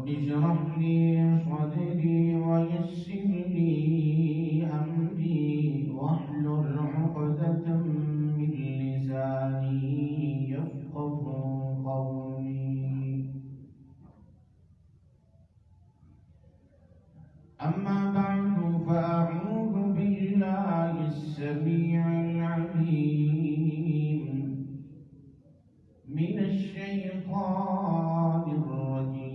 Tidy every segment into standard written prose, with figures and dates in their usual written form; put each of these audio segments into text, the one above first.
رب اشرح لي صدري ويسر لي أمري واحلل عقدة من لساني يفقه قولي. أما بعد فأعوذ بالله السميع العليم من الشيطان الرجيم.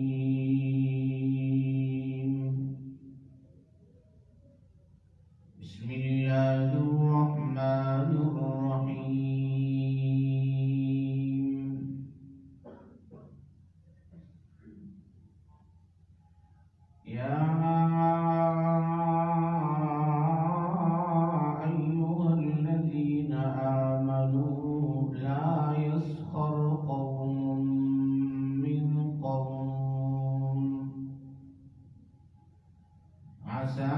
بسم الله الرحمن الرحيم. يا أيها الذين آمنوا لا يسخر قوم من قوم عسى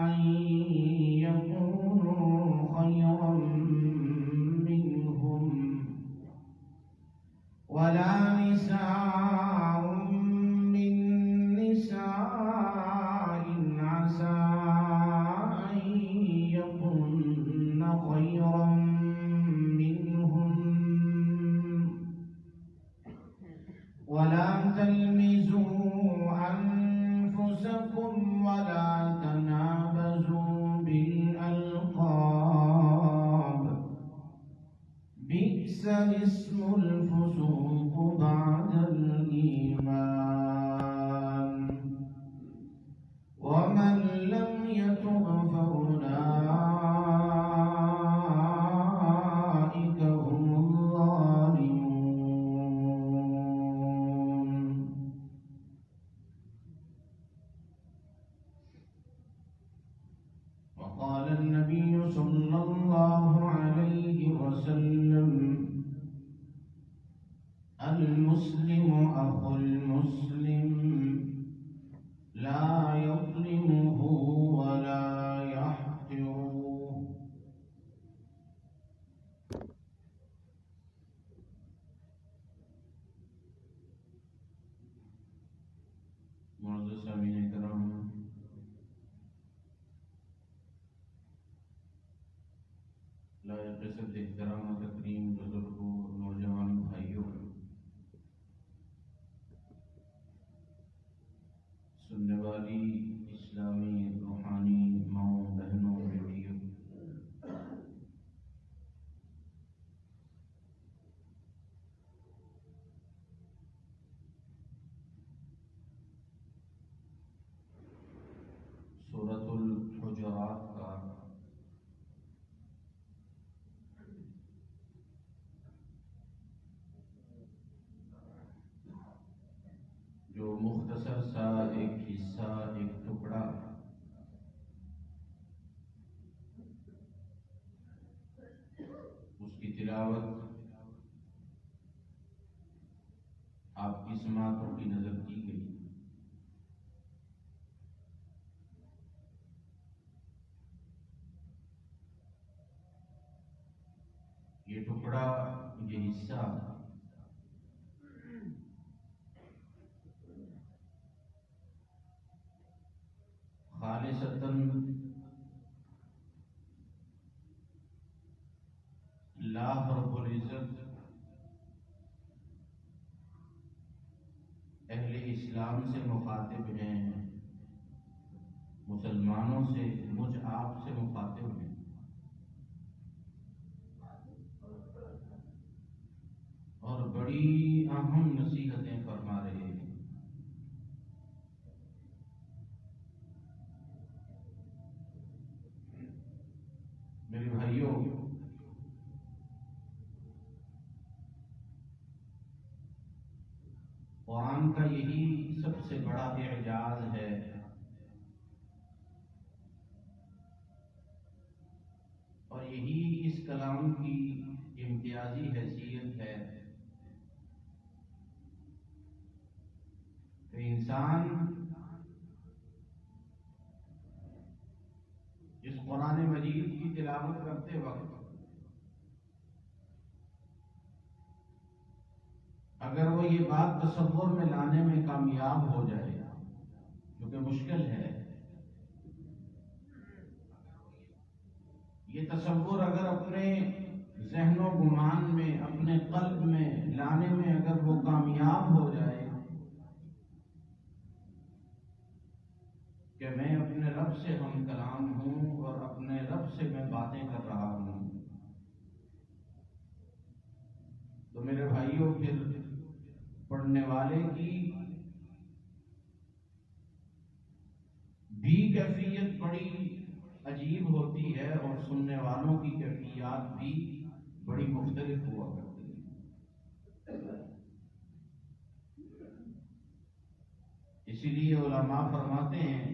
أن يكونوا خيرا منهم ولا نساء من نساء عسى أن يكن خيرا منهم ولا تلمزوا أنفسكم ولا تنابزوا بالألقاب بئس الاسم الفسوق بعد الإيمان ومن لم يتب فأولئك هم الظالمون. وقال النبي صلى الله عليه وسلم المسلم أخو المسلم لا يظلمه ولا يحقره. معزز سامعین کرام، لائق صد احترام و تکریم بزرگوں، نوجوان بھائیوں، سننے والی اسلامی روحانی ماؤں بہنوں بیٹیوں، سورۃ الحجرات کا جو مختصر سا ایک حصہ، ایک ٹکڑا اس کی تلاوت آپ کی سماعتوں کی نظر کی گئی. یہ ٹکڑا، یہ حصہ خالصتاً اللہ رب العزت اہل اسلام سے مخاطب ہیں، مسلمانوں سے، مجھ آپ سے مخاطب ہیں. اور بڑی اہم نصیحتیں فرما رہے ہیں. میرے بھائیوں، قرآن کا یہی سب سے بڑا اعجاز ہے اور یہی اس کلام کی امتیازی حیثیت ہے کہ انسان اس قرآن مجید کی تلاوت کرتے وقت اگر وہ یہ بات تصور میں لانے میں کامیاب ہو جائے، جو کہ مشکل ہے، یہ تصور اگر اپنے ذہن و گمان میں، اپنے قلب میں لانے میں اگر وہ کامیاب ہو جائے کہ میں اپنے رب سے ہم کلام ہوں اور اپنے رب سے میں باتیں کر رہا ہوں، تو میرے بھائیوں پھر پڑھنے والے کی بھی کیفیت بڑی عجیب ہوتی ہے اور سننے والوں کی کیفیات بھی بڑی مختلف ہوا کرتی ہے۔ اسی لیے علماء فرماتے ہیں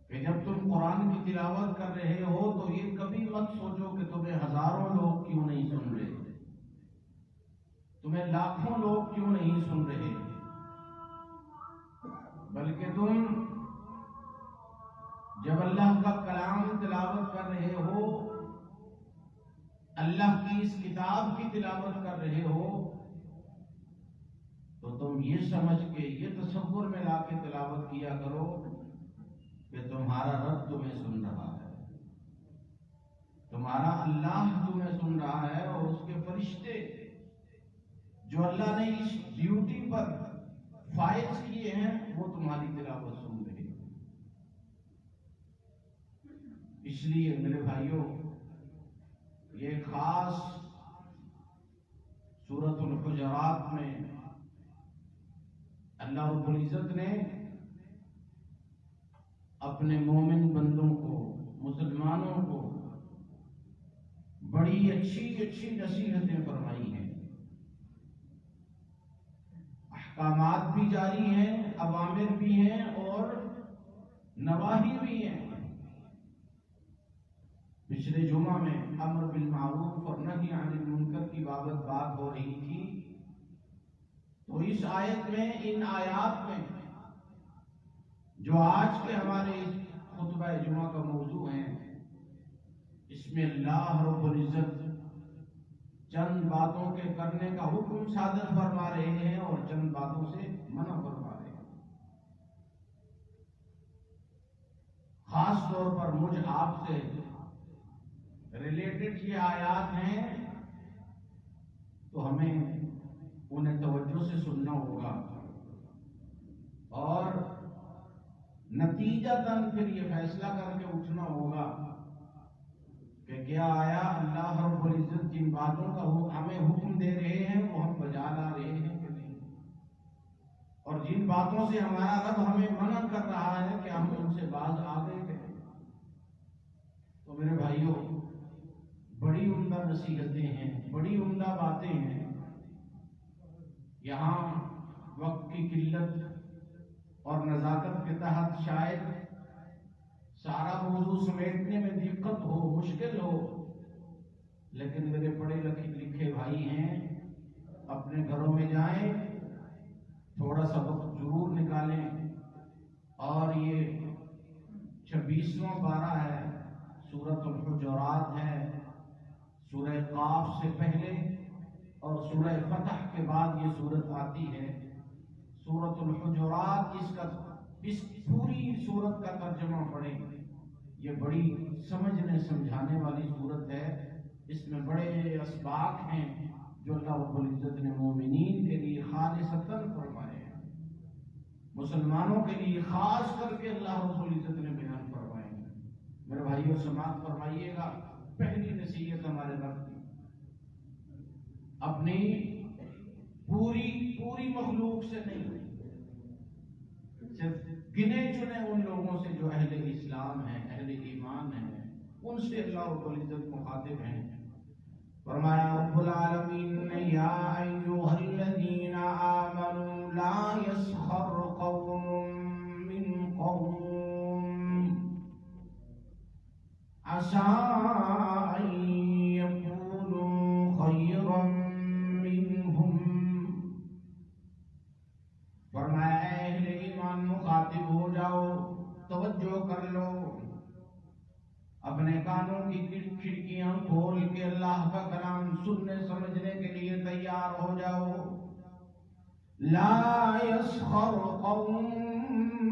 کہ جب تم قرآن کی تلاوت کر رہے ہو تو یہ کبھی مت سوچو کہ تمہیں ہزاروں لوگ کیوں نہیں سن رہے، تمہیں لاکھوں لوگ کیوں نہیں سن رہے، بلکہ تم جب اللہ کا کلام تلاوت کر رہے ہو، اللہ کی اس کتاب کی تلاوت کر رہے ہو، تو تم یہ سمجھ کے، یہ تصور میں لا کے تلاوت کیا کرو کہ تمہارا رب تمہیں سن رہا ہے، تمہارا اللہ تمہیں سن رہا ہے، اور اس کے فرشتے جو اللہ نے اس ڈیوٹی پر فائز کیے ہیں وہ تمہاری تلاوت سن رہے ہیں۔ اس لیے میرے بھائیوں، یہ خاص سورۃ الحجرات میں اللہ رب العزت نے اپنے مومن بندوں کو، مسلمانوں کو بڑی اچھی اچھی نصیحتیں فرمائی ہیں، احکامات بھی جاری ہیں، اوامر بھی ہیں اور نواہی بھی ہیں۔ پچھلے جمعہ میں امر بالمعروف اور نہی عن المنکر کی بات ہو رہی تھی، تو اس آیت میں، ان آیات میں جو آج کے ہمارے خطبہ جمعہ کا موضوع ہے، اس میں اللہ رب العزت چند باتوں کے کرنے کا حکم صادر فرما رہے ہیں اور چند باتوں سے منع فرما رہے ہیں۔ خاص طور پر مجھ آپ سے ریلیٹڈ یہ آیات ہیں تو ہمیں انہیں توجہ سے سننا ہوگا، اور نتیجتاً پھر یہ فیصلہ کر کے اٹھنا ہوگا کہ کیا آیا اللہ رب العزت جن باتوں کا ہمیں حکم دے رہے ہیں وہ ہم بجا لا رہے ہیں کہ نہیں، اور جن باتوں سے ہمارا رب ہمیں منع کر رہا ہے کہ ہم ان سے باز آ گئے کہ نہیں۔ تو میرے بھائیوں، بڑی عمدہ نصیحتیں ہیں، بڑی عمدہ باتیں ہیں۔ یہاں وقت کی قلت اور نزاکت کے تحت شاید سارا موضوع سمیٹنے میں دقت ہو، مشکل ہو، لیکن میرے پڑھے لکھے بھائی ہیں، اپنے گھروں میں جائیں، تھوڑا سا وقت ضرور نکالیں، اور یہ 26واں پارہ ہے، سورۃ الحجرات ہے، سورہ قاف سے پہلے اور سورہ فتح کے بعد یہ سورت آتی ہے۔ سورۃ الحجرات، اس پوری سورت کا ترجمہ پڑھیں، یہ بڑی سمجھنے سمجھانے والی سورت ہے۔ اس میں بڑے اسباق ہیں جو اللہ رب العزت نے مومنین کے لیے خالصتاً فرمائے ہیں، مسلمانوں کے لیے خاص کر کے اللہ رب العزت نے بیان فرمائے ہیں۔ میرے بھائیوں، سماعت فرمائیے گا، پہلی نصیحت ہمارے رب کی، اپنی پوری مخلوق سے نہیں، صرف گنے چنے ان لوگوں سے جو اہل اسلام ہیں، اہل ایمان ہیں، ان سے اللہ رب العزت مخاطب ہیں۔ فرمایا رب العالمین نے، یا ایھا الذین آمنوا لا یسخر قوم من قوم عسى ان یکونوا خیرا منہم۔ فرمایا اے اہل ایمان، مخاطب ہو جاؤ، توجہ کر لو، اپنے کانوں کی کھڑکیاں کھول کے اللہ کا کلام سننے سمجھنے کے لیے تیار ہو جاؤ. لا يسخر قوم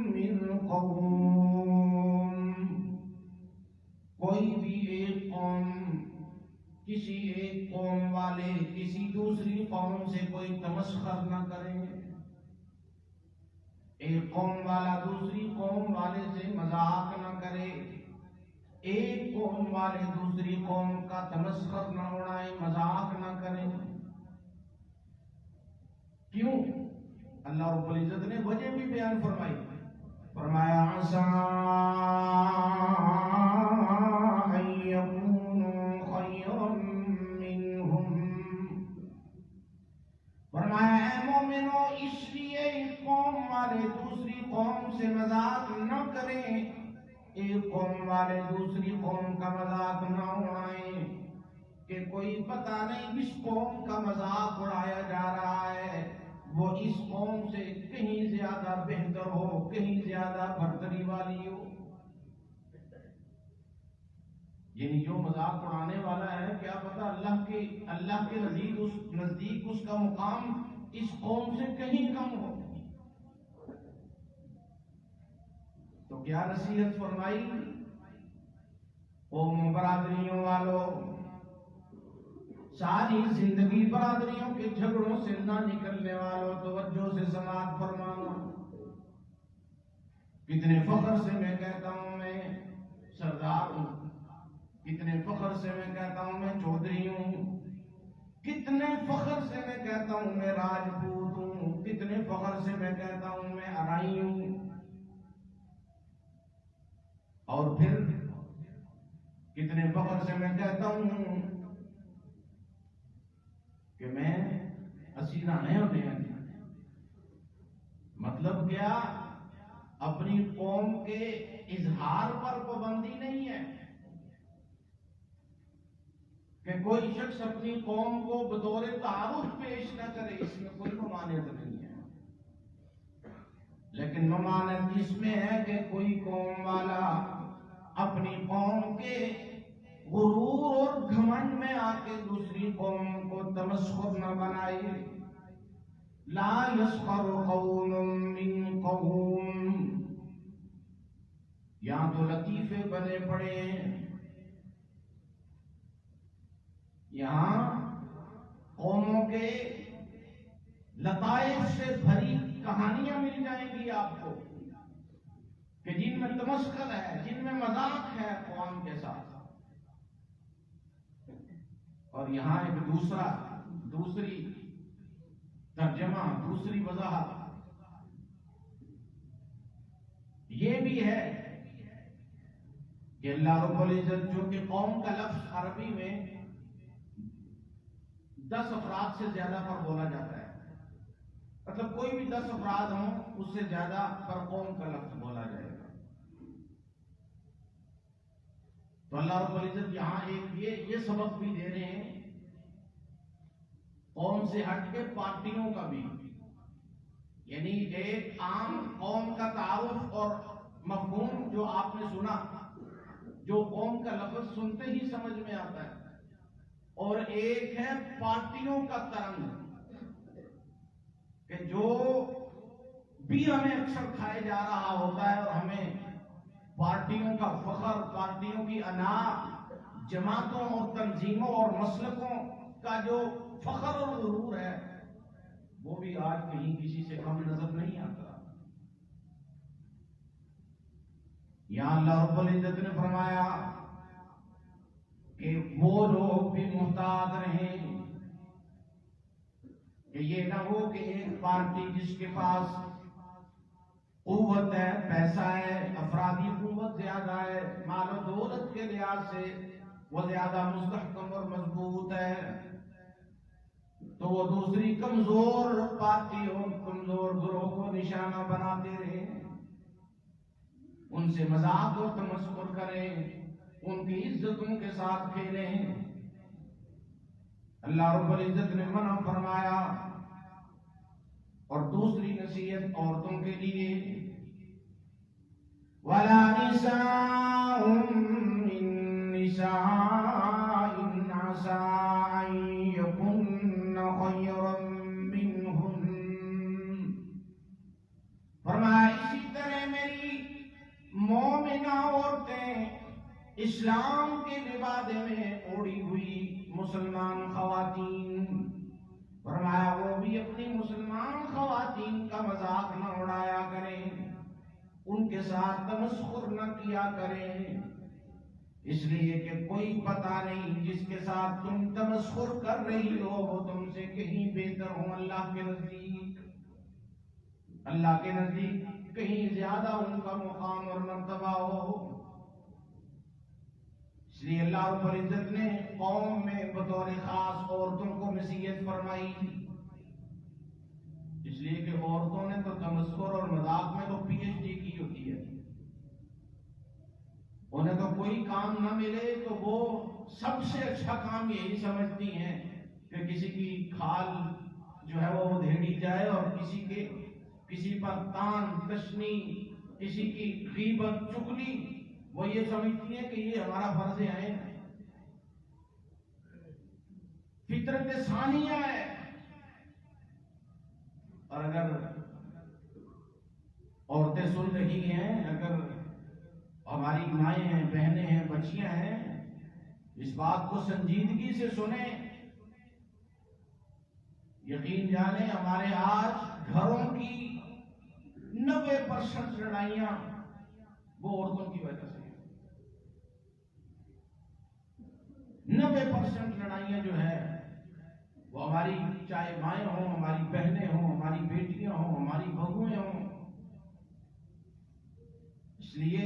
من قوم، کوئی بھی ایک قوم، کسی ایک قوم والے کسی دوسری قوم سے کوئی تمسخر نہ کریں. ایک قوم والا دوسری قوم والے سے مذاق نہ کرے، ایک قوم والے دوسری قوم کا تمسخر نہ اڑائے، مذاق نہ کریں. کیوں؟ اللہ رب العزت نے وجہ بھی بیان فرمائی. فرمایا عسیٰ ان یکونوا خیرا منہم، فرمایا اے مومنو اس لیے ایک قوم والے دوسری قوم سے مذاق نہ کریں، ایک قوم والے دوسری قوم کا مذاق نہ اڑائیں کہ کوئی پتہ نہیں اس قوم کا مذاق اڑایا جا رہا ہے وہ اس قوم سے کہیں زیادہ بہتر ہو، کہیں زیادہ برتری والی ہو. یعنی جو مذاق اڑانے والا ہے کیا پتہ اللہ کے نزدیک اس کا مقام اس قوم سے کہیں کم ہو. تو کیا نصیحت فرمائی؟ قوم برادریوں والوں، ساری زندگی برادریوں کے جھگڑوں سے نہ نکلنے والوں، توجہ سے سماعت فرمانا. کتنے فخر سے میں کہتا ہوں میں سردار ہوں، کتنے فخر سے میں کہتا ہوں میں چودھری ہوں، کتنے فخر سے میں کہتا ہوں میں راجپوت ہوں، کتنے فخر سے میں کہتا ہوں میں ارائی ہوں. اور پھر کتنے فخر سے میں کہتا ہوں کہ میں اسیرہ نہیں ہونے ہیں. مطلب کیا؟ اپنی قوم کے اظہار پر پابندی نہیں ہے کہ کوئی شخص اپنی قوم کو بطور تعارف پیش نہ کرے، اس میں کوئی ممانعت نہیں ہے. لیکن ممانعت اس میں ہے کہ کوئی قوم والا اپنی قوم کے غرور اور گھمنڈ میں آ کے دوسری قوم کو تمسخر نہ بنائے. لا يسخر قوم من قوم، یہاں تو لطیفے بنے پڑے ہیں. یہاں قوموں کے لطائف سے بھری کہانیاں مل جائیں گی آپ کو کہ جن میں تمسخر ہے، جن میں مذاق ہے قوم کے ساتھ. اور یہاں ایک دوسری ترجمہ، دوسری وضاحت یہ بھی ہے کہ اللہ رب العزت جو کہ قوم کا لفظ عربی میں 10 افراد سے زیادہ پر بولا جاتا ہے، مطلب کوئی بھی 10 افراد ہوں اس سے زیادہ پر قوم کا لفظ بولا جائے گا. تو اللہ رب العزت یہاں ایک یہ سبق بھی دے رہے ہیں قوم سے ہٹ کے پارٹیوں کا بھی. یعنی ایک عام قوم کا تعارف اور مفہوم جو آپ نے سنا، جو قوم کا لفظ سنتے ہی سمجھ میں آتا ہے، اور ایک ہے پارٹیوں کا ترنگ کہ جو بھی ہمیں اکثر کھائے جا رہا ہوتا ہے اور ہمیں پارٹیوں کا فخر، پارٹیوں کی انا، جماعتوں اور تنظیموں اور مسلکوں کا جو فخر اور غرور ہے وہ بھی آج کہیں کسی سے کم نظر نہیں آتا. یہاں اللہ رب العزت نے فرمایا کہ وہ لوگ بھی محتاط رہیں کہ یہ نہ ہو کہ ایک پارٹی جس کے پاس قوت ہے، پیسہ ہے، افرادی قوت زیادہ ہے، مال و دولت کے لحاظ سے وہ زیادہ مستحکم اور مضبوط ہے، تو وہ دوسری کمزور پارٹی اور کمزور گروہ کو نشانہ بناتے رہے، ان سے مذاق اور تمسخر کریں، ان کی عزتوں کے ساتھ کھیلیں. اللہ رب العزت نے منع فرمایا. اور دوسری نصیحت عورتوں کے لیے، وَلَا نِسَاءٌ مِّن نساء عسى أن يكن خيرا منهن. فرمایا اسی طرح میری مومنہ عورتیں اسلام کے لبادے میں اوڑھی ہوئی مسلمان خواتین، فرمایا وہ بھی اپنی مسلمان خواتین کا مذاق نہ اڑایا کریں، ان کے ساتھ تمسخر نہ کیا کریں، اس لیے کہ کوئی پتہ نہیں جس کے ساتھ تم تمسخر کر رہی ہو وہ تم سے کہیں بہتر ہو اللہ کے نزدیک، اللہ کے نزدیک کہیں زیادہ ان کا مقام اور مرتبہ ہو. اس لیے اللہ رب العزت نے قوم میں بطور خاص عورتوں کو نصیحت فرمائی، اس لیے کہ عورتوں نے تو تمسخر اور مذاق میں تو پی ایچ ڈی کی ہوتی ہے، انہیں تو کوئی کام نہ ملے تو وہ سب سے اچھا کام یہی سمجھتی ہیں کہ کسی کی کھال جو ہے وہ دھیڑی جائے اور کسی پر تان تشنی، کسی کی غیبت چغلی، وہ یہ سمجھتی ہیں کہ یہ ہمارا فرض عین ہے، فطرت ثانیہ ہے. اور اگر عورتیں سن رہی ہیں، اگر ہماری مائیں ہیں، بہنیں ہیں، بچیاں ہیں، اس بات کو سنجیدگی سے سنیں. یقین جانیں ہمارے آج گھروں کی 90% لڑائیاں وہ عورتوں کی وجہ سے، 90% لڑائیاں جو ہے وہ ہماری، چاہے مائیں ہوں، ہماری بہنیں ہوں، ہماری بیٹیاں ہوں، ہماری بہویں ہوں. اس لیے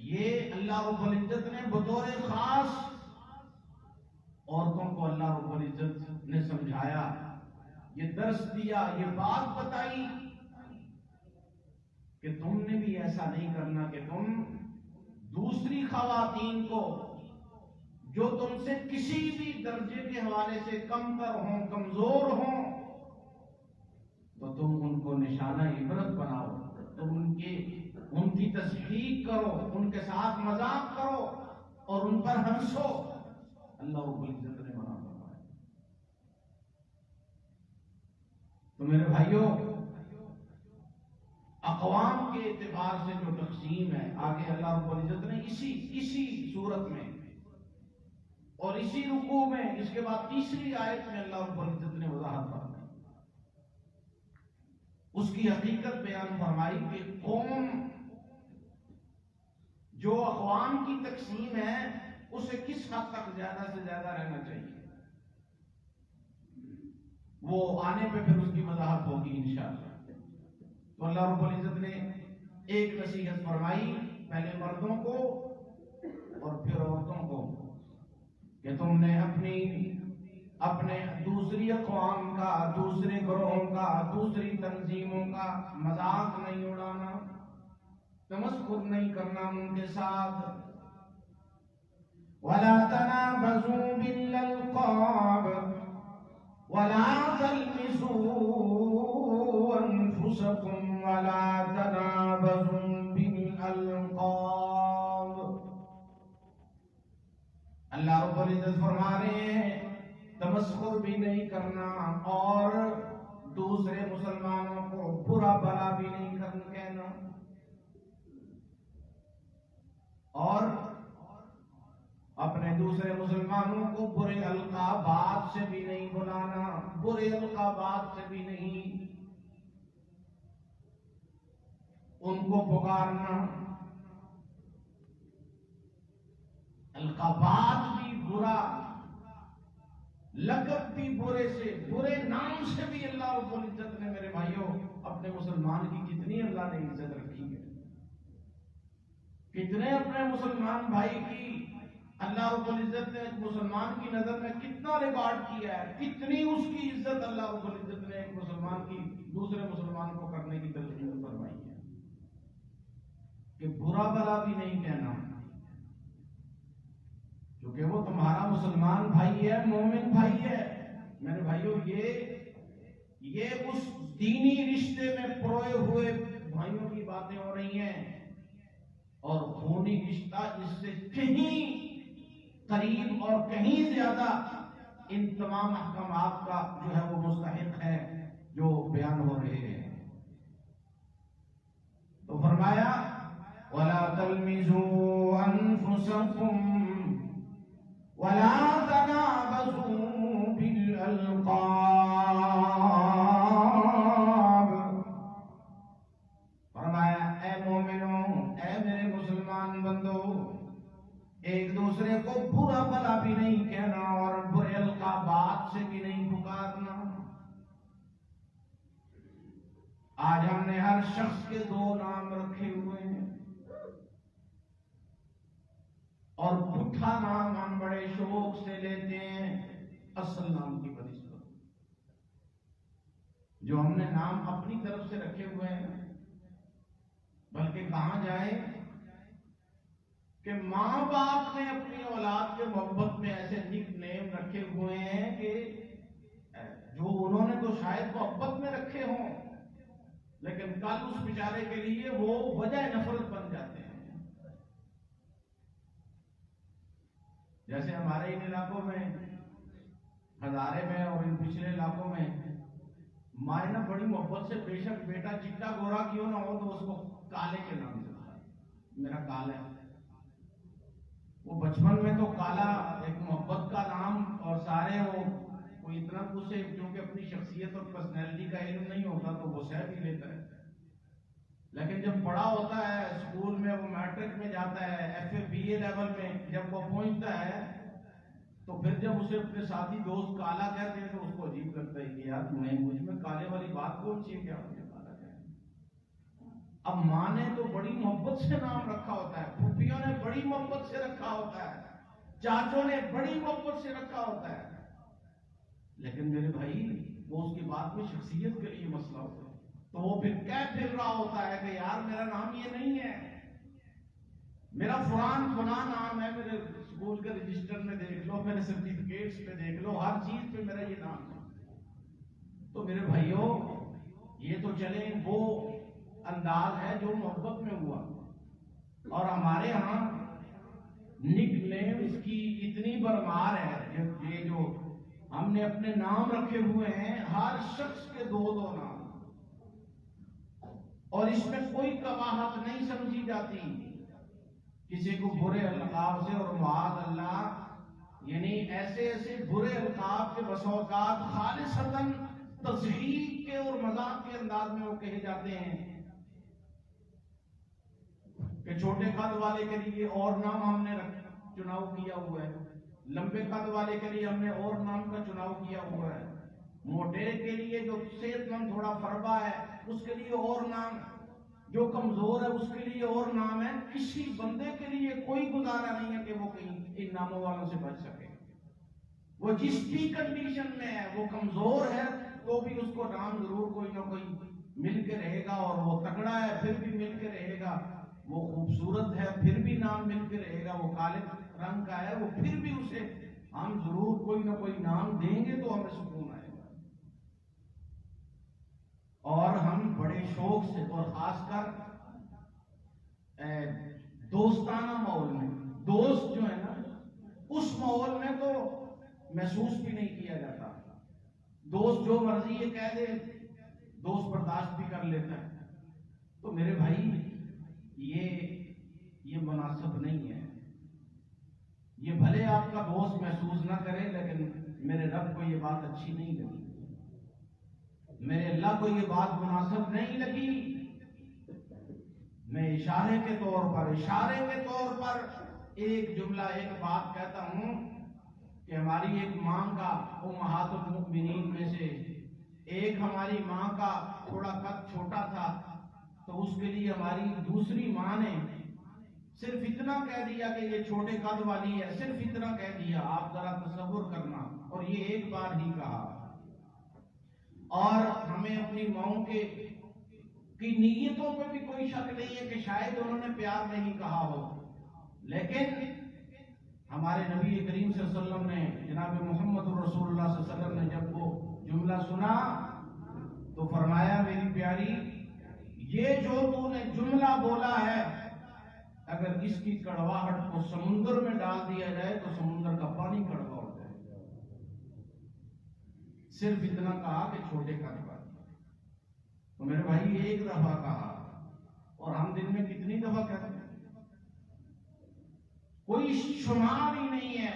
یہ اللہ رب العزت نے بطور خاص عورتوں کو اللہ رب العزت نے سمجھایا، یہ درس دیا، یہ بات بتائی کہ تم نے بھی ایسا نہیں کرنا کہ تم دوسری خواتین کو جو تم سے کسی بھی درجے کے حوالے سے کم تر ہوں، کمزور ہوں، تو تم ان کو نشانہ عبرت بناؤ، تم ان کی تصدیق کرو، ان کے ساتھ مذاق کرو اور ان پر ہنسو. اللہ رب العزت نے منع فرمایا. تو میرے بھائیوں، اقوام کے اعتبار سے جو تقسیم ہے آگے اللہ رب العزت نے اسی صورت میں اور اسی رکوع میں، اس کے بعد تیسری آیت میں اللہ رب العزت نے وضاحت فرمائی، اس کی حقیقت بیان فرمائی کہ قوم جو اقوام کی تقسیم ہے اسے کس حد تک زیادہ سے زیادہ رہنا چاہیے، وہ آنے پہ پھر اس کی وضاحت ہوگی انشاءاللہ. تو اللہ رب العزت نے ایک نصیحت فرمائی پہلے مردوں کو اور پھر عورتوں کو کہ تم نے اپنے دوسری اقوام کا، دوسرے گروہوں کا، دوسری تنظیموں کا مذاق نہیں اڑانا، تمسخر نہیں کرنا ان کے ساتھ. وَلَا تَنَابَزُوا بِالْأَلْقَابِ وَلَا تَلْمِزُوا أَنفُسَكُمْ وَلَا تَنَابَزُوا بِالْأَلْقَابِ. اللہ رب العزت فرما رہے ہیں تمسخر بھی نہیں کرنا اور دوسرے مسلمانوں کو برا بھلا بھی نہیں کہنا، اور اپنے دوسرے مسلمانوں کو برے القابات سے بھی نہیں بلانا، برے القابات سے بھی نہیں ان کو پکارنا. القابات بھی برا، لقب بھی برے سے، برے نام سے بھی اللہ رب العزت نے میرے بھائیوں اپنے مسلمان کی کتنی اللہ نے عزت رکھی ہے، کتنے اپنے مسلمان بھائی کی اللہ رب العزت نے ایک مسلمان کی نظر میں کتنا ریکارڈ کیا ہے، کتنی اس کی عزت اللہ رب العزت نے ایک مسلمان کی دوسرے مسلمان کو کرنے کی تلقین فرمائی ہے کہ برا بھلا بھی نہیں کہنا، کیونکہ وہ تمہارا مسلمان بھائی ہے، مومن بھائی ہے. میرے بھائیوں یہ اس دینی رشتے میں پروئے ہوئے بھائیوں کی باتیں ہو رہی ہیں اور خونی رشتہ اس سے کہیں قریب اور کہیں زیادہ ان تمام احکامات کا جو ہے وہ مستحق ہے جو بیان ہو رہے ہیں۔ تو فرمایا وَلَا تَلْمِزُوا أَنفُسَكُمْ وَلَا تَنَابَزُوا بِالْأَلْقَابِ۔ فرمایا اے مومنوں، اے میرے مسلمان بندو، ایک دوسرے کو برا بھلا بھی نہیں کہنا اور برے القابات سے بھی نہیں پکارنا۔ آج ہم نے ہر شخص کے دو نام رکھے ہوئے ہیں اور پٹھا نام ہم بڑے شوق سے لیتے ہیں اصل نام کی بنسبت۔ جو ہم نے نام اپنی طرف سے رکھے ہوئے ہیں، بلکہ کہاں جائے کہ ماں باپ نے اپنی اولاد کے محبت میں ایسے نک نیم رکھے ہوئے ہیں کہ جو انہوں نے تو شاید محبت میں رکھے ہوں، لیکن کل اس بیچارے کے لیے وہ وجہ نفرت بن جاتے ہیں۔ جیسے ہمارے ان علاقوں میں، ہزارے میں اور ان پچھلے علاقوں میں، مائیں نہ بڑی محبت سے بے شک بیٹا چٹا گورا کیوں نہ ہو تو اس کو کالے کے نام سے بتایا، میرا کالا ہے۔ وہ بچپن میں تو کالا ایک محبت کا نام، اور سارے وہ کوئی اتنا اسے کیونکہ اپنی شخصیت اور پرسنالٹی کا علم نہیں ہوتا تو وہ سہ بھی لیتا ہے، لیکن جب بڑا ہوتا ہے اسکول میں، وہ میٹرک میں جاتا ہے، F A B A level میں جب وہ پہنچتا ہے تو پھر جب اسے اپنے ساتھی دوست کالا کہتے ہیں تو اس کو عجیب لگتا ہے کہ یار مجھ میں کالے والی بات کون سی ہے، کیا مجھے کالا کہتے۔ اب ماں نے تو بڑی محبت سے نام رکھا ہوتا ہے، پھوپھیوں نے بڑی محبت سے رکھا ہوتا ہے، چاچوں نے بڑی محبت سے رکھا ہوتا ہے، لیکن میرے بھائی وہ اس کی بات میں شخصیت کے لیے مسئلہ ہوتا ہے تو وہ پھر کہہ پھر رہا ہوتا ہے کہ یار میرا نام یہ نہیں ہے، میرا فلان نام ہے، میرے اسکول کے رجسٹر میں دیکھ لو، میرے سرٹیفکیٹس پہ دیکھ لو، ہر چیز پہ میرا یہ نام ہے۔ تو میرے بھائیوں، یہ تو چلے وہ انداز ہے جو محبت میں ہوا، اور ہمارے ہاں نک نیمز کی اتنی برمار ہے، یہ جو ہم نے اپنے نام رکھے ہوئے ہیں، ہر شخص کے دو دو نام، اور اس میں کوئی قباحت نہیں سمجھی جاتی کسی کو برے القاب سے، اور معاذ اللہ یعنی ایسے ایسے برے القاب کے بس اوقات خالصتاً تضحیک کے اور مذاق کے انداز میں وہ کہے جاتے ہیں کہ چھوٹے قد والے کے لیے اور نام ہم نے چناؤ کیا ہوا ہے، لمبے قد والے کے لیے ہم نے اور نام کا چناؤ کیا ہوا ہے، موٹے کے لیے جو صحت مند تھوڑا فربا ہے اس کے لیے اور نام، جو کمزور ہے اس کے لیے اور نام ہے۔ کسی بندے کے لیے کوئی گزارا نہیں ہے کہ وہ کہیں ان ناموں والوں سے بچ سکے۔ وہ جس بھی کنڈیشن میں ہے، وہ کمزور ہے تو بھی اس کو نام ضرور کوئی نہ کوئی مل کے رہے گا، اور وہ تگڑا ہے پھر بھی مل کے رہے گا، وہ خوبصورت ہے پھر بھی نام مل کے رہے گا، وہ کالے رنگ کا ہے وہ پھر بھی اسے ہم ضرور کوئی نہ کوئی نام دیں گے تو ہمیں سکون آئے گا۔ اور ہم بڑے شوق سے، اور خاص کر دوستانہ ماحول میں، دوست جو ہے نا اس ماحول میں تو محسوس بھی نہیں کیا جاتا، دوست جو مرضی یہ کہہ دے دوست برداشت بھی کر لیتا ہے۔ تو میرے بھائی یہ مناسب نہیں ہے، یہ بھلے آپ کا دوست محسوس نہ کرے لیکن میرے رب کو یہ بات اچھی نہیں لگی، میرے اللہ کو یہ بات مناسب نہیں لگی۔ میں اشارے کے طور پر ایک جملہ، ایک بات کہتا ہوں کہ ہماری ایک ماں کا، امہات المؤمنین میں سے ایک ہماری ماں کا تھوڑا قد چھوٹا تھا، تو اس کے لیے ہماری دوسری ماں نے صرف اتنا کہہ دیا کہ یہ چھوٹے قد والی ہے، صرف اتنا کہہ دیا، آپ ذرا تصور کرنا، اور یہ ایک بار ہی کہا۔ اور ہمیں اپنی ماؤں کی نیتوں پہ بھی کوئی شک نہیں ہے کہ شاید انہوں نے پیار نہیں کہا ہو، لیکن ہمارے نبی کریم صلی اللہ علیہ وسلم نے، جناب محمد رسول اللہ صلی اللہ علیہ وسلم نے جب وہ جملہ سنا تو فرمایا میری پیاری، یہ جو تو نے جملہ بولا ہے اگر اس کی کڑواہٹ کو سمندر میں ڈال دیا جائے تو سمندر کا پانی کڑوا ہو جائے گا۔ صرف اتنا کہا کہ چھوٹے قد پر، تو میرے بھائی ایک دفعہ کہا، اور ہم دن میں کتنی دفعہ کہتے ہیں؟ کوئی شمار ہی نہیں ہے،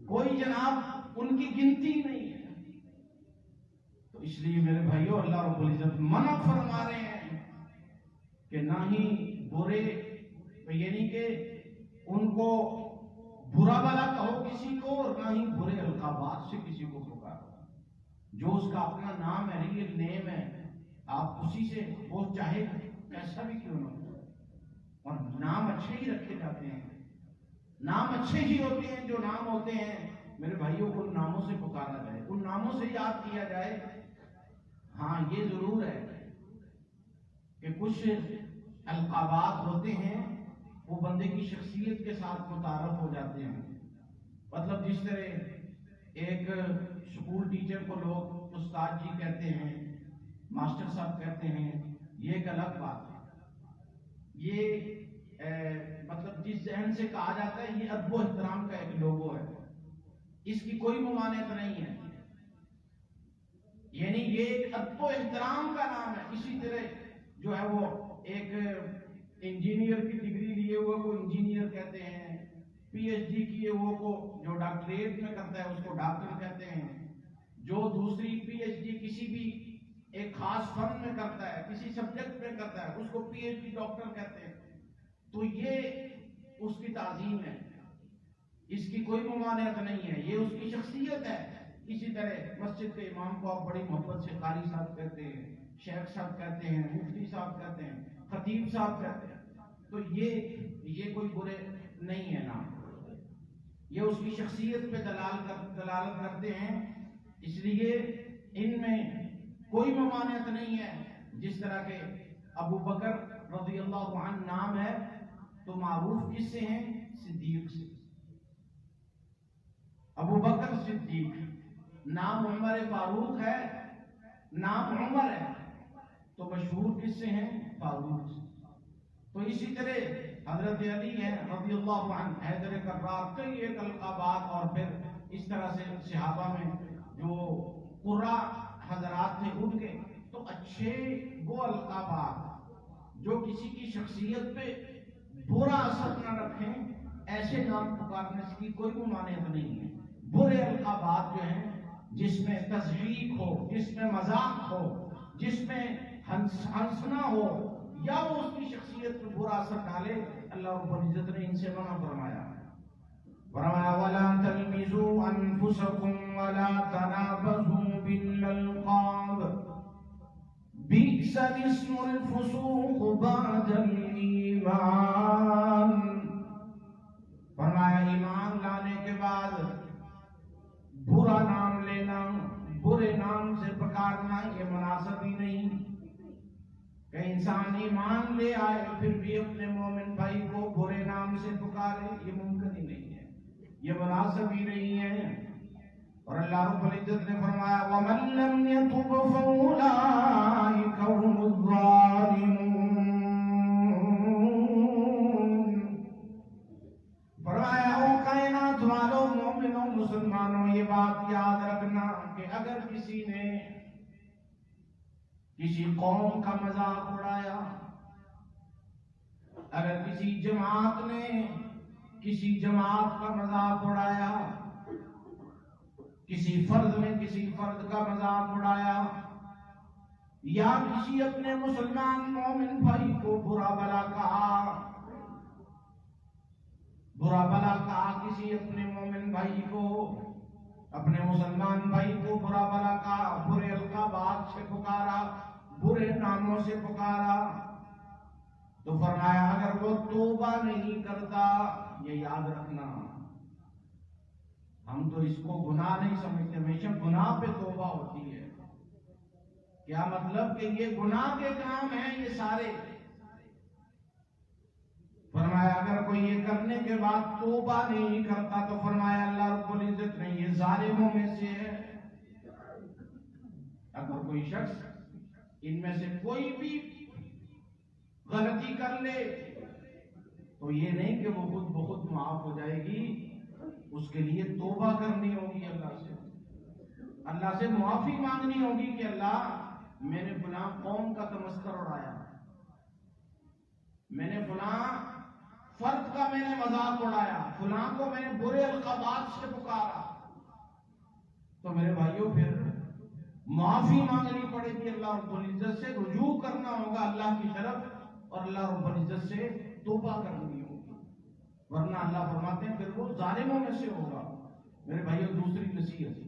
کوئی جناب ان کی گنتی نہیں ہے۔ تو اس لیے میرے بھائیو، اللہ رب العزت منع فرما رہے ہیں کہ نہ ہی برے، یعنی کہ ان کو برا بلا کہو کسی کو، اور نہ ہی برے القابات سے کسی کو پکارو۔ جو اس کا اپنا نام ہے، ریئل نیم ہے، آپ اسی سے، وہ چاہے کیسا بھی کیوں نہ ہو، اور نام اچھے ہی رکھے جاتے ہیں، نام اچھے ہی ہوتے ہیں جو نام ہوتے ہیں میرے بھائیوں، ان ناموں سے پکارا جائے، ان ناموں سے یاد کیا جائے۔ ہاں یہ ضرور ہے کہ کچھ القابات ہوتے ہیں وہ بندے کی شخصیت کے ساتھ متعارف ہو جاتے ہیں، مطلب جس طرح ایک اسکول ٹیچر کو لوگ استاد جی کہتے ہیں، ماسٹر صاحب کہتے ہیں، یہ ایک الگ بات ہے۔ یہ مطلب جس ذہن سے کہا جاتا ہے، یہ ادب و احترام کا ایک لوگو ہے، اس کی کوئی ممانعت نہیں ہے، یعنی یہ ایک ادب و احترام کا نام ہے۔ اسی طرح جو ہے وہ ایک انجینئر کی ڈگری لیے ہوئے کو انجینئر کہتے ہیں، پی ایچ ڈی کیے ہوئے کو جو ڈاکٹریٹ میں کرتا ہے اس کو ڈاکٹر کہتے ہیں، جو دوسری پی ایچ ڈی کسی بھی ایک خاص فن میں کرتا ہے، کسی سبجیکٹ میں کرتا ہے، اس کو پی ایچ ڈی ڈاکٹر کہتے ہیں۔ تو یہ اس کی تعظیم ہے، اس کی کوئی ممانعت نہیں ہے، یہ اس کی شخصیت ہے۔ اسی طرح مسجد کے امام کو آپ بڑی محبت سے قاری صاحب کہتے ہیں، شیخ صاحب کہتے ہیں، مفتی صاحب کہتے ہیں، خطیب صاحب کہتے ہیں، تو یہ کوئی برے نہیں ہے نام، یہ اس کی شخصیت پہ دلالت کرتے ہیں، اس لیے ان میں کوئی ممانعت نہیں ہے۔ جس طرح کہ ابو بکر رضی اللہ عنہ نام ہے تو معروف کس سے ہیں؟ صدیق سے۔ ابو بکر صدیق، نام عمر فاروق ہے، نام عمر ہے تو مشہور کس سے ہیں؟ فاروق سے۔ تو اسی طرح حضرت علی ہیں رضی اللہ عنہ، حیدر کرار، کئی ایک القابات، اور پھر اس طرح سے صحابہ میں جو قرا حضرات تھے ان کے، تو اچھے وہ القابات جو کسی کی شخصیت پہ برا اثر نہ رکھیں، ایسے نام پکارنے کی کوئی ممانعت نہیں ہے۔ برے القابات جو ہیں جس میں تضحیق ہو، جس میں مذاق ہو، جس میں ہنسنا ہو، یا وہ اس کی شخصیت پہ برا اثر ڈالے، اللہ رب العزت نے ان سے منع فرمایا۔ فرمایا وَلَا تَلْمِزُوا أَنفُسَكُمْ وَلَا تَنَابَزُوا بِالْأَلْقَابِ بِئْسَ الِاسْمُ الْفُسُوقُ بَعْدَ الْإِيمَانِ۔ فرمایا ایمان لانے کے بعد برا نام لینا، برے نام سے پکارنا یہ مناسب ہی نہیں کہ انسان ایمان لے آئے پھر بھی اپنے مومن بھائی کو برے نام سے پکارے، یہ ممکن ہی نہیں ہے، یہ مناسب ہی نہیں ہے۔ اور اللہ رب العزت نے فرمایا وَمَن لَّمْ يَتُبْ فَأُولَٰئِكَ هُمُ الظَّالِمُونَ۔ فرمایا او کائنات والوں، مومنوں، مسلمانوں، یہ بات یاد رکھنا کہ اگر کسی نے کسی قوم کا مذاق اڑایا، اگر کسی جماعت نے کسی جماعت کا مذاق اڑایا، کسی فرد نے کسی فرد کا مذاق اڑایا، یا کسی اپنے مسلمان مومن بھائی کو برا بلا کہا، کسی اپنے مومن بھائی کو، اپنے مسلمان بھائی کو برا بلا کہا، برے القابات سے پکارا، برے ناموں سے پکارا، تو فرمایا اگر وہ توبہ نہیں کرتا، یہ یاد رکھنا، ہم تو اس کو گناہ نہیں سمجھتے، ہمیشہ گناہ پہ توبہ ہوتی ہے۔ کیا مطلب کہ یہ گناہ کے کام ہیں یہ سارے۔ فرمایا اگر کوئی یہ کرنے کے بعد توبہ نہیں کرتا تو فرمایا اللہ رب العزت نے یہ ظالموں میں سے ہے۔ اگر کوئی شخص ان میں سے کوئی بھی غلطی کر لے تو یہ نہیں کہ وہ خود بخود معاف ہو جائے گی، اس کے لیے توبہ کرنی ہوگی، اللہ سے معافی مانگنی ہوگی کہ اللہ میں نے فلاں قوم کا تمسخر اڑایا، میں نے فلاں فرد کا میں نے مذاق اڑایا، فلاں کو میں نے برے القابات سے پکارا، تو میرے بھائیوں پھر معافی مانگنی پڑے گی، اللہ رب العزت سے رجوع کرنا ہوگا اللہ کی طرف، اور اللہ رب العزت سے توبہ کرنی ہوگی، ورنہ اللہ فرماتے ہیں پھر وہ ظالموں میں سے ہوگا۔ میرے بھائیوں دوسری نصیحت،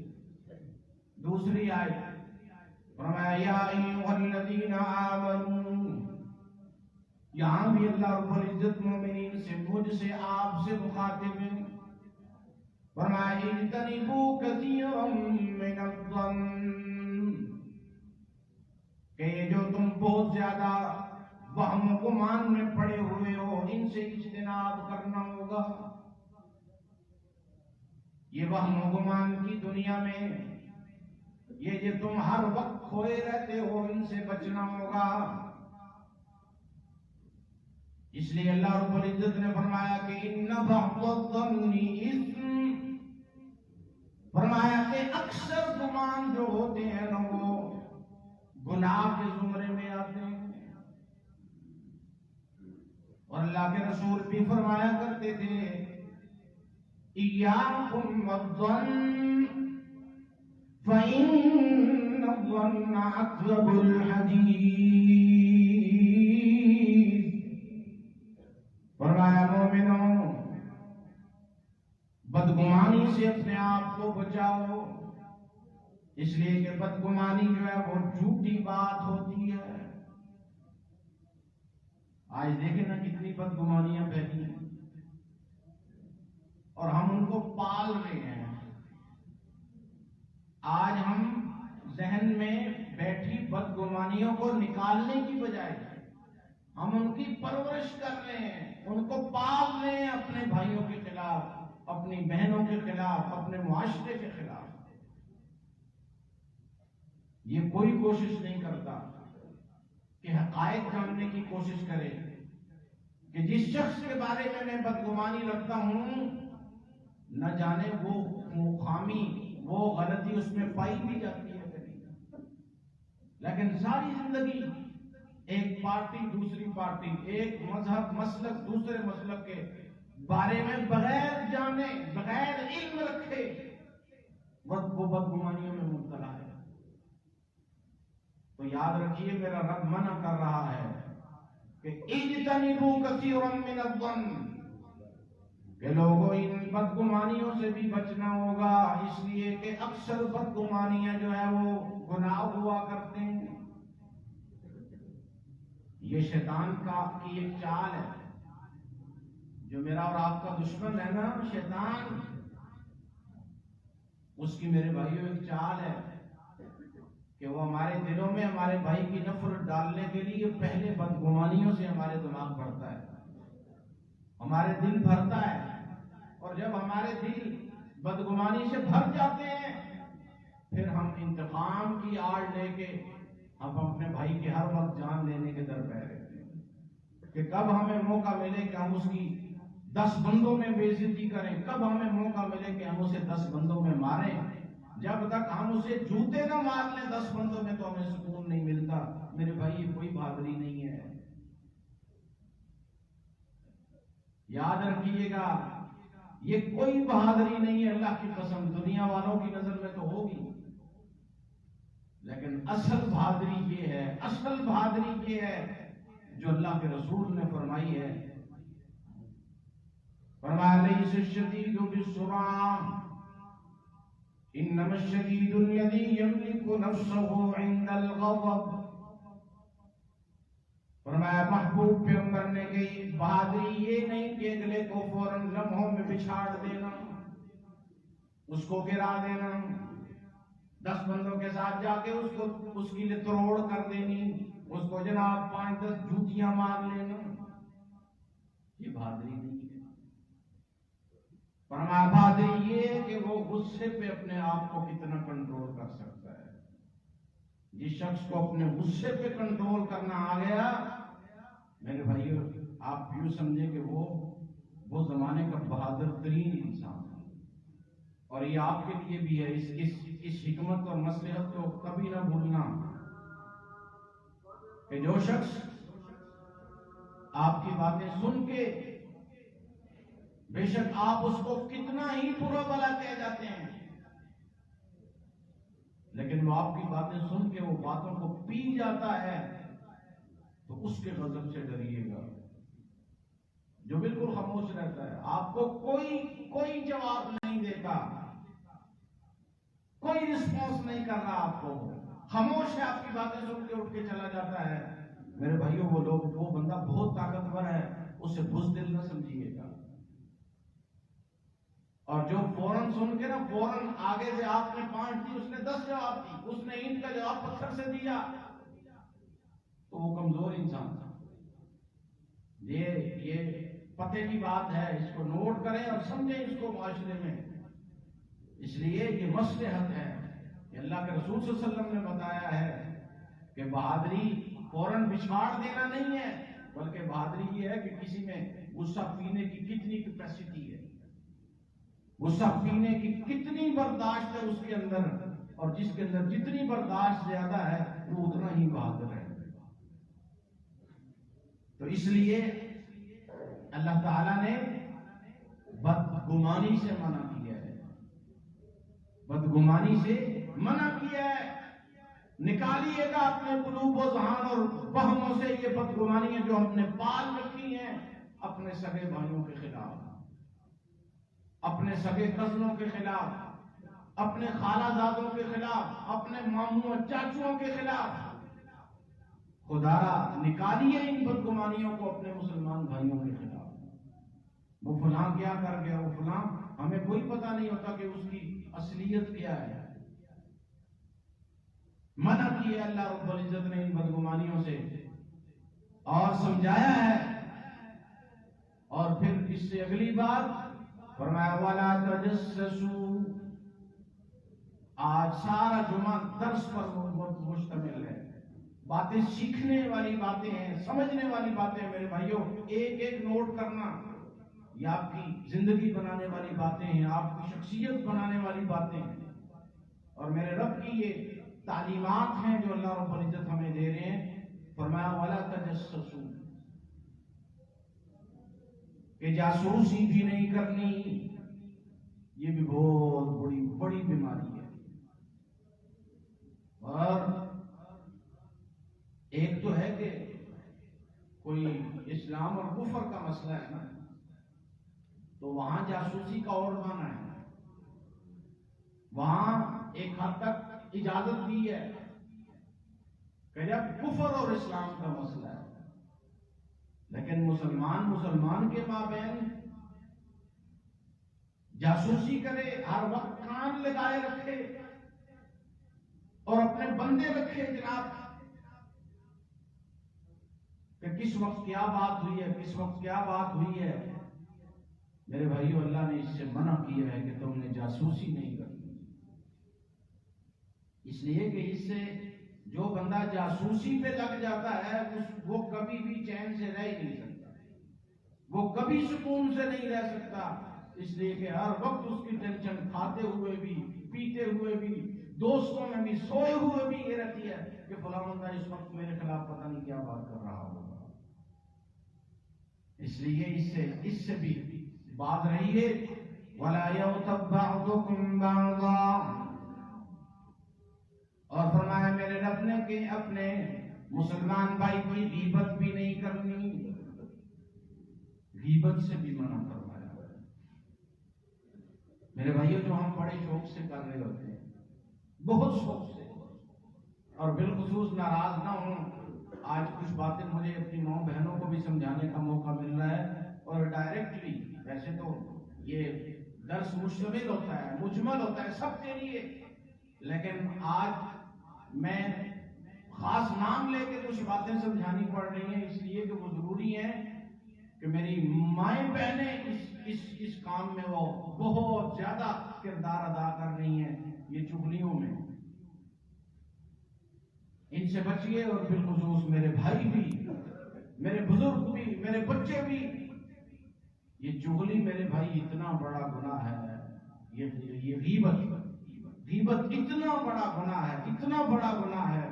دوسری آیت فرمایا یا ایھا الذین آمنوا، یہاں بھی اللہ رب العزت مومنین سے، مجھ سے، آپ سے مخاطب ہے، فرمایا اجتنبوا کثیرا من الظن، کہ یہ جو تم بہت زیادہ وہم و گمان میں پڑے ہوئے ہو، ان سے اجتناب کرنا ہوگا۔ یہ وہم و گمان کی دنیا میں یہ جو تم ہر وقت کھوئے رہتے ہو، ان سے بچنا ہوگا۔ اس لیے اللہ رب العزت نے فرمایا کہ ان بعض الظن اثم، فرمایا کہ اکثر گمان جو ہوتے ہیں نا وہ گناہ کے زمرے میں آتے ہیں، اور اللہ کے رسول بھی فرمایا کرتے تھے ایاکم والظن فإن الظن أكذب الحديث، فرمایا مومنوں بدگمانی سے اپنے آپ کو بچاؤ، اس لیے کہ بدگمانی جو ہے وہ جھوٹی بات ہوتی ہے۔ آج دیکھیں نا کتنی بدگمانیاں پھیلی ہیں، اور ہم ان کو پال رہے ہیں۔ آج ہم ذہن میں بیٹھی بدگمانیوں کو نکالنے کی بجائے ہم ان کی پرورش کر رہے ہیں، ان کو پال رہے ہیں اپنے بھائیوں کے خلاف، اپنی بہنوں کے خلاف، اپنے معاشرے کے خلاف۔ یہ کوئی کوشش نہیں کرتا کہ حقائق جاننے کی کوشش کرے کہ جس شخص کے بارے میں میں بدگمانی رکھتا ہوں نہ جانے وہ خامی، وہ غلطی اس میں پائی بھی جاتی ہے کبھی، لیکن ساری زندگی ایک پارٹی دوسری پارٹی، ایک مذہب مسلک دوسرے مسلک کے بارے میں بغیر جانے، بغیر علم رکھے وہ بدگمانیوں میں مبتلا ہے۔ تو یاد رکھیے میرا رب منع کر رہا ہے کہ اجتنبوا کثیرا من الظن، کہ لوگوں ان بدگمانیوں سے بھی بچنا ہوگا، اس لیے کہ اکثر بدگمانیاں جو ہے وہ گناہ ہوا کرتے ہیں۔ یہ شیطان کی ایک چال ہے، جو میرا اور آپ کا دشمن ہے نا شیطان، اس کی میرے بھائیوں ایک چال ہے کہ وہ ہمارے دلوں میں ہمارے بھائی کی نفرت ڈالنے کے لیے پہلے بدگمانیوں سے ہمارے دماغ بھرتا ہے، ہمارے دل بھرتا ہے، اور جب ہمارے دل بدگمانی سے بھر جاتے ہیں پھر ہم انتقام کی آڑ لے کے ہم اپنے بھائی کے ہر وقت جان لینے کے در پہ رہتے ہیں کہ کب ہمیں موقع ملے کہ ہم اس کی 10 بندوں میں بے عزتی کریں، کب ہمیں موقع ملے کہ ہم اسے 10 بندوں میں ماریں۔ جب تک ہم اسے جوتے نہ مار لیں 10 بندوں میں تو ہمیں سکون نہیں ملتا۔ میرے بھائی یہ کوئی بہادری نہیں ہے، یاد رکھیے گا یہ کوئی بہادری نہیں ہے، اللہ کی قسم دنیا والوں کی نظر میں تو ہوگی، لیکن اصل بہادری یہ ہے، اصل بہادری یہ ہے جو اللہ کے رسول نے فرمائی ہے۔ فرمایا لیس الشدید بالسرعۃ انما الشدید الذی یملک نفسه عند الغضب، فرمایا محبوب پیغمبر نے کہی بہادری یہ نہیں کہ اگلے کو فوراً لمحوں میں بچھاڑ دینا، اس کو گرا دینا، 10 بندوں کے ساتھ جا کے اس کی لتروڑ کر دینی، اس کو جناب 5-10 جوتیاں مار لینا، یہ بہادری نہیں ہے۔ فرمایا بہادری یہ کہ وہ غصے پہ اپنے آپ کو کتنا کنٹرول کر سکتا ہے۔ جس شخص کو اپنے غصے پہ کنٹرول کرنا آ گیا میرے بھائیو آپ یوں سمجھیں کہ وہ زمانے کا بہادر ترین انسان ہے، اور یہ آپ کے لیے بھی ہے، اس حکمت اور مصلحت کو کبھی نہ بھولنا کہ جو شخص آپ کی باتیں سن کے، بے شک آپ اس کو کتنا ہی برا بھلا کہہ جاتے ہیں، لیکن وہ آپ کی باتیں سن کے وہ باتوں کو پی جاتا ہے، تو اس کے غضب سے ڈریے گا۔ جو بالکل خاموش رہتا ہے، آپ کو کوئی جواب نہیں دیتا، کوئی رسپانس نہیں کر رہا، آپ کو خاموش ہے، آپ کی باتیں سن کے اٹھ کے چلا جاتا ہے، میرے بھائیوں وہ بندہ بہت طاقتور ہے، اسے بزدل نہ سمجھیے گا۔ اور جو فوراً سن کے نا فوراً آگے سے آپ نے 5 دی، اس نے 10 جواب دی، اس نے اینٹ کا جواب پتھر سے دیا، تو وہ کمزور انسان تھا۔ یہ پتے کی بات ہے، اس کو نوٹ کریں اور سمجھیں اس کو معاشرے میں۔ اس لیے یہ مصلحت ہے کہ اللہ کے رسول صلی اللہ علیہ وسلم نے بتایا ہے کہ بہادری فوراً بچھاڑ دینا نہیں ہے، بلکہ بہادری یہ ہے کہ کسی میں غصہ پینے کی کتنی کیپیسٹی ہے، غصہ پینے کی کتنی برداشت ہے اس کے اندر، اور جس کے اندر جتنی برداشت زیادہ ہے وہ اتنا ہی بہادر ہے۔ تو اس لیے اللہ تعالیٰ نے بدگمانی سے منع کیا ہے، بدگمانی سے منع کیا ہے۔ نکالیے گا اپنے قلوب و ذہان اور وہموں سے یہ بدگمانیاں جو ہم نے پال رکھی ہیں اپنے سگے بھائیوں کے خلاف، اپنے سگے کزنوں کے خلاف، اپنے خالہ زادوں کے خلاف، اپنے ماموں اور چاچوؤں کے خلاف۔ خدا را نکالیے ان بدگمانیوں کو اپنے مسلمان بھائیوں کے خلاف۔ وہ فلاں کیا کر گیا، وہ فلاں، ہمیں کوئی پتہ نہیں ہوتا کہ اس کی اصلیت کیا ہے۔ منع کیا اللہ رب العزت نے ان بدگمانیوں سے، اور سمجھایا ہے۔ اور پھر اس سے اگلی بات فرمایا وَلَا تَجَسَّسُوا۔ آج سارا جمعہ درس پر مشتمل ہے، باتیں سیکھنے والی باتیں ہیں، سمجھنے والی باتیں ہیں۔ میرے بھائیوں، ایک ایک نوٹ کرنا، یہ آپ کی زندگی بنانے والی باتیں ہیں، آپ کی شخصیت بنانے والی باتیں ہیں، اور میرے رب کی یہ تعلیمات ہیں جو اللہ رب العزت ہمیں دے رہے ہیں۔ فرمایا وَلَا تَجَسَّسُوا، کہ جاسوسی بھی نہیں کرنی، یہ بھی بہت بڑی بیماری ہے۔ اور ایک تو ہے کہ کوئی اسلام اور کفر کا مسئلہ ہے نا، تو وہاں جاسوسی کا اور معنی ہے، وہاں ایک حد تک اجازت دی ہے کہ جب کفر اور اسلام کا مسئلہ ہے، لیکن مسلمان کے مابین جاسوسی کرے، ہر وقت کان لگائے رکھے اور اپنے بندے رکھے جناب کہ کس وقت کیا بات ہوئی ہے، کس وقت کیا بات ہوئی ہے۔ میرے بھائیو، اللہ نے اس سے منع کیا ہے کہ تم نے جاسوسی نہیں کرنی، اس لیے کہ اس سے جو بندہ جاسوسی پہ لگ جاتا ہے وہ کبھی بھی چین سے رہ ہی نہیں سکتا، وہ کبھی سکون سے نہیں رہ سکتا، اس لیے کہ ہر وقت اس کی ٹینشن کھاتے ہوئے بھی، پیتے ہوئے بھی، دوستوں میں بھی، سوئے ہوئے بھی یہ رہتی ہے کہ فلاں بندہ اس وقت میرے خلاف پتہ نہیں کیا بات کر رہا ہوگا۔ اس لیے اس سے بھی باز رہیے۔ وَلَا يَغْتَبْ بَعْضُكُمْ بَعْضًا، اور فرمایا میرے رب نے کہ اپنے مسلمان بھائی کی غیبت بھی نہیں کرنی، غیبت سے بھی منع فرمایا۔ میرے بھائیو، جو ہم بڑے شوق سے کر رہے ہوتے ہیں، بہت شوق سے، اور بالخصوص ناراض نہ ہوں، آج کچھ باتیں مجھے اپنی ماں بہنوں کو بھی سمجھانے کا موقع مل رہا ہے، اور ڈائریکٹلی، ویسے تو یہ درس مشتمل ہوتا ہے، مجمل ہوتا ہے سب کے لیے، لیکن آج میں خاص نام لے کے کچھ باتیں سمجھانی پڑ رہی ہیں، اس لیے کہ وہ ضروری ہیں کہ میری مائیں بہنیں اس کام میں وہ بہت زیادہ کردار ادا کر رہی ہیں، یہ چغلیوں میں، ان سے بچیے۔ اور بالخصوص میرے بھائی بھی، میرے بزرگ بھی، میرے بچے بھی. یہ چغلی میرے بھائی اتنا بڑا گناہ ہے. یہ غیبت اتنا بڑا گناہ ہے، اتنا بڑا گناہ ہے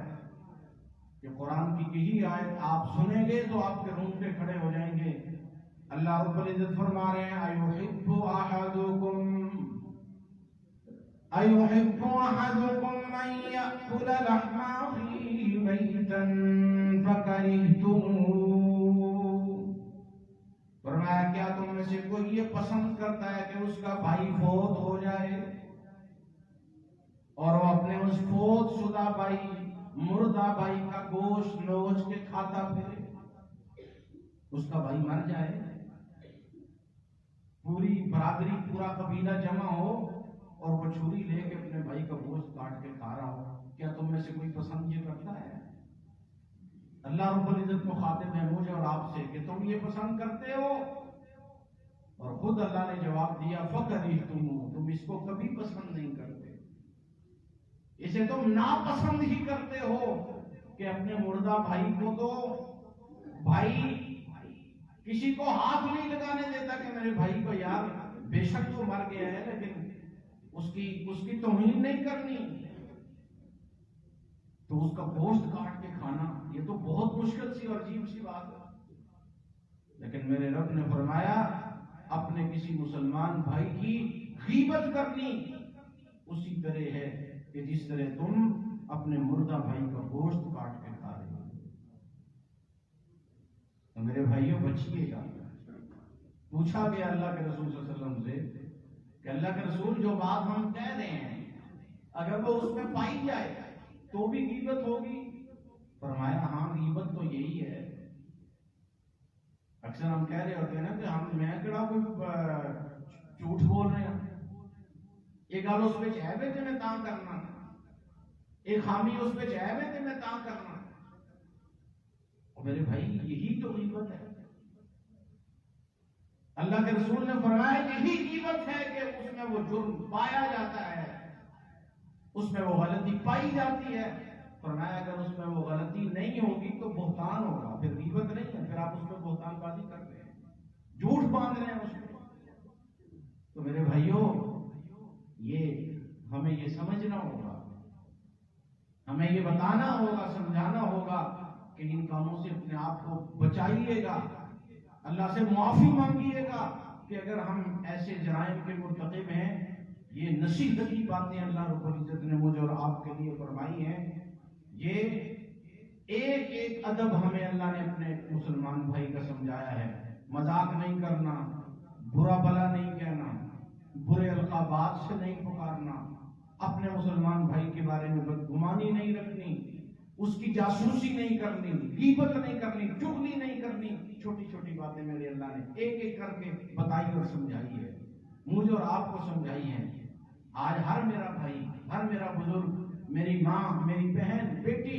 کہ قرآن کی یہی آیت آپ سنیں گے تو آپ کے رونگٹے کھڑے ہو جائیں گے. اللہ رب العزت فرما رہے ہیں ایحب احدکم ان یأکل لحم اخیہ میتا فکرہتموہ. فرمایا کیا تم میں سے کوئی یہ پسند کرتا ہے کہ اس کا بھائی فوت ہو جائے اور وہ اپنے اس فوت شدہ بھائی، مردہ بھائی کا گوشت نوچ کے کھاتا پھرے؟ اس کا بھائی مر جائے، پوری برادری، پورا قبیلہ جمع ہو اور وہ چھری لے کے اپنے بھائی کا گوشت کاٹ کے کھا رہا ہو. کیا تم میں سے کوئی پسند یہ کرتا ہے؟ اللہ رب العزت مخاطب ہے مجھے اور آپ سے کہ تم یہ پسند کرتے ہو، اور خود اللہ نے جواب دیا فَكَرِهْتُمُوهُ، تم اس کو کبھی پسند نہیں کرتے، اسے تم ناپسند ہی کرتے ہو کہ اپنے مردہ بھائی کو تو بھائی کسی کو ہاتھ نہیں لگانے دیتا کہ میرے بھائی کو یار بے شک تو مر گیا ہے لیکن اس کی توہین نہیں کرنی، تو اس کا گوشت کاٹ کے کھانا یہ تو بہت مشکل سی اور عجیب سی بات ہے. لیکن میرے رب نے فرمایا اپنے کسی مسلمان بھائی کی غیبت کرنی اسی طرح ہے کہ جس طرح تم اپنے مردہ بھائی کا گوشت کاٹ کے کھا رہے ہو. تو میرے بھائیوں بچیے گا. پوچھا گیا اللہ کے رسول صلی اللہ علیہ وسلم سے کہ اللہ کے رسول جو بات ہم کہہ رہے ہیں اگر وہ اس میں پائی جائے تو بھی غیبت ہوگی؟ فرمایا ہاں غیبت تو یہی ہے. اکثر ہم کہہ رہے ہوتے ہیں نا کہ میں کہڑا کوئی جھوٹ بول رہے ہیں، ایک گل اس میں عیب ہے کہ میں تاں کرنا، ایک خامی اس میں عیب ہے کہ میں تاں کرنا. اور میرے بھائی یہی تو غیبت ہے. اللہ کے رسول نے فرمایا یہی غیبت ہے کہ اس میں وہ جرم پایا جاتا ہے، اس میں وہ غلطی پائی جاتی ہے. فرمایا اگر اس میں وہ غلطی نہیں ہوگی تو بہتان ہوگا، پھر غیبت نہیں ہے، پھر آپ اس میں بہتان بازی کر رہے ہیں، جھوٹ باندھ رہے ہیں اس میں. تو میرے بھائیوں یہ ہمیں یہ سمجھنا ہوگا، ہمیں یہ بتانا ہوگا، سمجھانا ہوگا کہ ان کاموں سے اپنے آپ کو بچائیے گا، اللہ سے معافی مانگیے گا کہ اگر ہم ایسے جرائم کے مرتکب ہیں. یہ نصیحت کی باتیں اللہ رب العزت نے مجھے اور آپ کے لیے فرمائی ہیں. یہ ایک ایک ادب ہمیں اللہ نے اپنے مسلمان بھائی کا سمجھایا ہے. مذاق نہیں کرنا، برا بلا نہیں کہنا، برے القابات سے نہیں پکارنا، اپنے مسلمان بھائی کے بارے میں بدگمانی نہیں رکھنی، اس کی جاسوسی نہیں کرنی، غیبت نہیں کرنی، چغلی نہیں کرنی. چھوٹی چھوٹی باتیں میرے اللہ نے ایک ایک کر کے بتائی اور سمجھائی ہے، مجھے اور آپ کو سمجھائی ہے. آج ہر میرا بھائی، ہر میرا بزرگ، میری ماں، میری بہن، بیٹی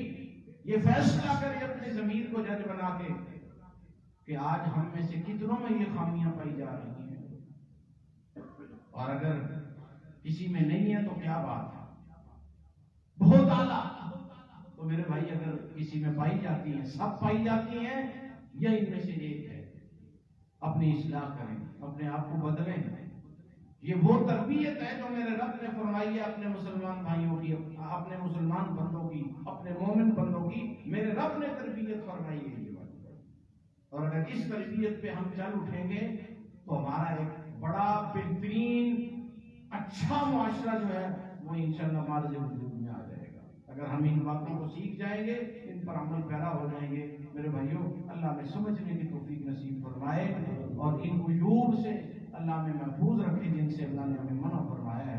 یہ فیصلہ کرے اپنے ضمیر کو جج بنا کے کہ آج ہم میں سے کتنوں میں یہ خامیاں پائی جا رہی ہیں، اور اگر کسی میں نہیں ہے تو کیا بات ہے، بہت اعلیٰ. تو میرے بھائی اگر کسی میں پائی جاتی ہیں، سب پائی جاتی ہیں یا ان میں سے ایک ہے، اپنی اصلاح کریں، اپنے آپ کو بدلیں. یہ وہ تربیت ہے جو میرے رب نے فرمائی ہے اپنے مسلمان بھائیوں کی، اپنے مسلمان بندوں کی، اپنے مومن بندوں کی. میرے رب نے تربیت فرمائی ہے یہ بات. اور اگر اس تربیت پہ ہم چل اٹھیں گے تو ہمارا ایک بڑا بہترین اچھا معاشرہ جو ہے وہ انشاءاللہ مارج وجود میں آ جائے گا. اگر ہم ان باتوں کو سیکھ جائیں گے، ان پر عمل پیرا ہو جائیں گے. میرے بھائیوں اللہ میں سمجھنے کی توفیق نصیب فرمائے اور ان عیوب سے اللہ میں محفوظ رکھے جن سے اللہ نے ہمیں منع فرمایا ہے.